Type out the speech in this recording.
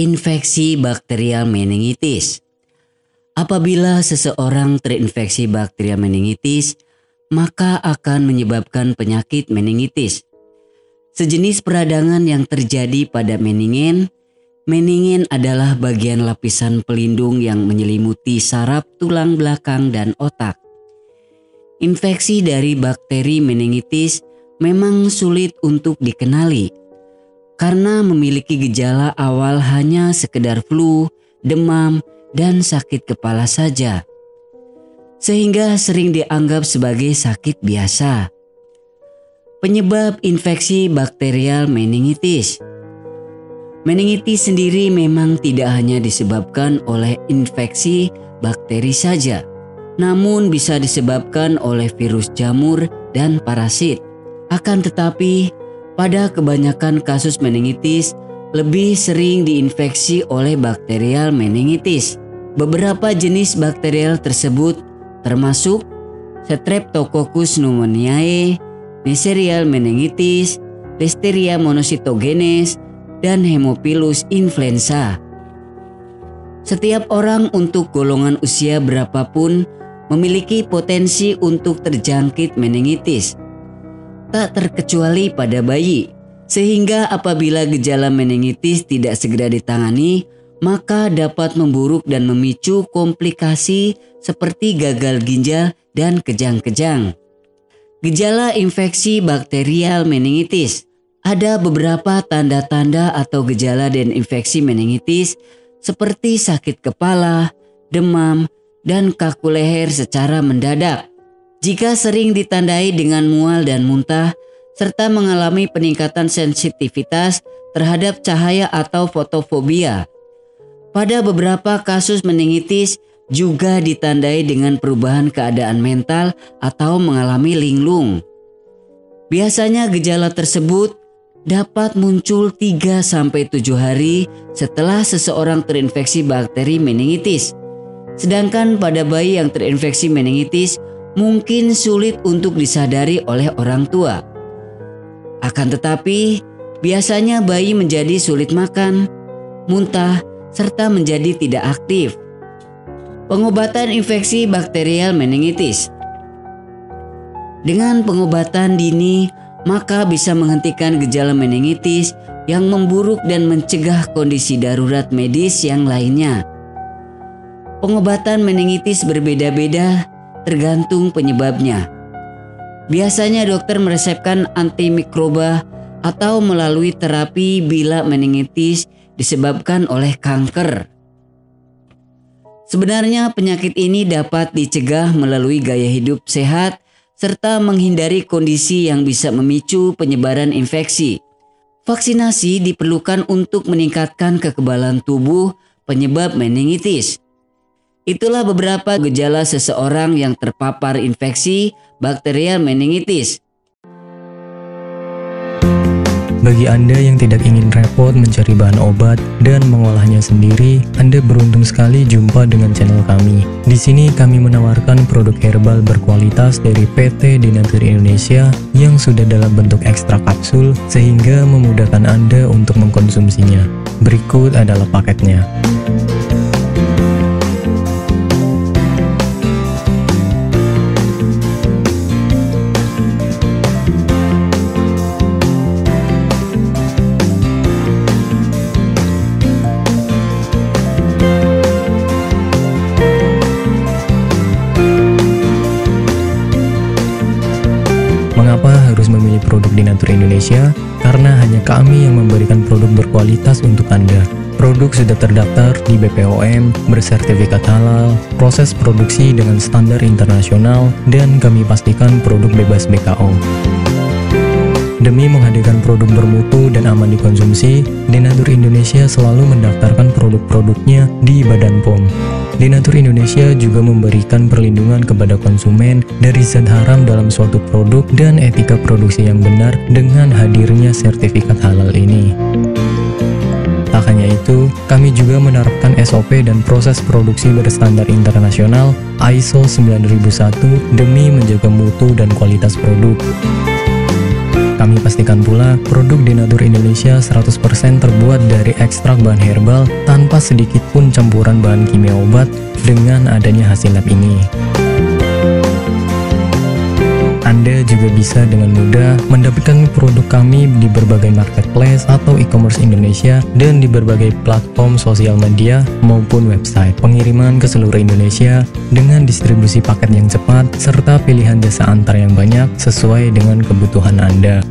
Infeksi bakterial meningitis. Apabila seseorang terinfeksi bakterial meningitis, maka akan menyebabkan penyakit meningitis. Sejenis peradangan yang terjadi pada meningen. Meningen adalah bagian lapisan pelindung yang menyelimuti saraf tulang belakang dan otak. Infeksi dari bakteri meningitis memang sulit untuk dikenali karena memiliki gejala awal hanya sekedar flu, demam, dan sakit kepala saja, sehingga sering dianggap sebagai sakit biasa. Penyebab infeksi bakterial meningitis. Meningitis sendiri memang tidak hanya disebabkan oleh infeksi bakteri saja, namun bisa disebabkan oleh virus jamur dan parasit. Akan tetapi, pada kebanyakan kasus meningitis lebih sering diinfeksi oleh bakterial meningitis. Beberapa jenis bakterial tersebut termasuk Streptococcus pneumoniae, Neisseria meningitis, Listeria monocytogenes, dan Haemophilus influenza. Setiap orang untuk golongan usia berapapun memiliki potensi untuk terjangkit meningitis, tak terkecuali pada bayi, sehingga apabila gejala meningitis tidak segera ditangani, maka dapat memburuk dan memicu komplikasi seperti gagal ginjal dan kejang-kejang. Gejala infeksi bakterial meningitis. Ada beberapa tanda-tanda atau gejala dan infeksi meningitis seperti sakit kepala, demam, dan kaku leher secara mendadak. Jika sering ditandai dengan mual dan muntah, serta mengalami peningkatan sensitivitas terhadap cahaya atau fotofobia. Pada beberapa kasus meningitis juga ditandai dengan perubahan keadaan mental atau mengalami linglung. Biasanya gejala tersebut dapat muncul 3-7 hari setelah seseorang terinfeksi bakteri meningitis. Sedangkan pada bayi yang terinfeksi meningitis mungkin sulit untuk disadari oleh orang tua. Akan tetapi, biasanya bayi menjadi sulit makan, muntah, serta menjadi tidak aktif. Pengobatan infeksi bakterial meningitis. Dengan pengobatan dini, maka bisa menghentikan gejala meningitis yang memburuk dan mencegah kondisi darurat medis yang lainnya. Pengobatan meningitis berbeda-beda tergantung penyebabnya. Biasanya dokter meresepkan antimikroba atau melalui terapi bila meningitis disebabkan oleh kanker. Sebenarnya penyakit ini dapat dicegah melalui gaya hidup sehat serta menghindari kondisi yang bisa memicu penyebaran infeksi. Vaksinasi diperlukan untuk meningkatkan kekebalan tubuh penyebab meningitis. Itulah beberapa gejala seseorang yang terpapar infeksi bakterial meningitis. Bagi Anda yang tidak ingin repot mencari bahan obat dan mengolahnya sendiri, Anda beruntung sekali jumpa dengan channel kami. Di sini kami menawarkan produk herbal berkualitas dari PT Denatur Indonesia yang sudah dalam bentuk ekstra kapsul sehingga memudahkan Anda untuk mengkonsumsinya. Berikut adalah paketnya. Mengapa harus memilih produk Denatur Indonesia? Karena hanya kami yang memberikan produk berkualitas untuk Anda. Produk sudah terdaftar di BPOM, bersertifikat halal, proses produksi dengan standar internasional, dan kami pastikan produk bebas BKO. Demi menghadirkan produk bermutu dan aman dikonsumsi, Denatur Indonesia selalu mendaftarkan produk-produknya di Badan POM. Denatur Indonesia juga memberikan perlindungan kepada konsumen dari zat haram dalam suatu produk dan etika produksi yang benar dengan hadirnya sertifikat halal ini. Tak hanya itu, kami juga menerapkan SOP dan proses produksi berstandar internasional ISO 9001 demi menjaga mutu dan kualitas produk. Kami pastikan pula produk Denatur Indonesia 100% terbuat dari ekstrak bahan herbal tanpa sedikit pun campuran bahan kimia obat dengan adanya hasil lab ini. Anda juga bisa dengan mudah mendapatkan produk kami di berbagai marketplace atau e-commerce Indonesia dan di berbagai platform sosial media maupun website. Pengiriman ke seluruh Indonesia dengan distribusi paket yang cepat serta pilihan jasa antar yang banyak sesuai dengan kebutuhan Anda.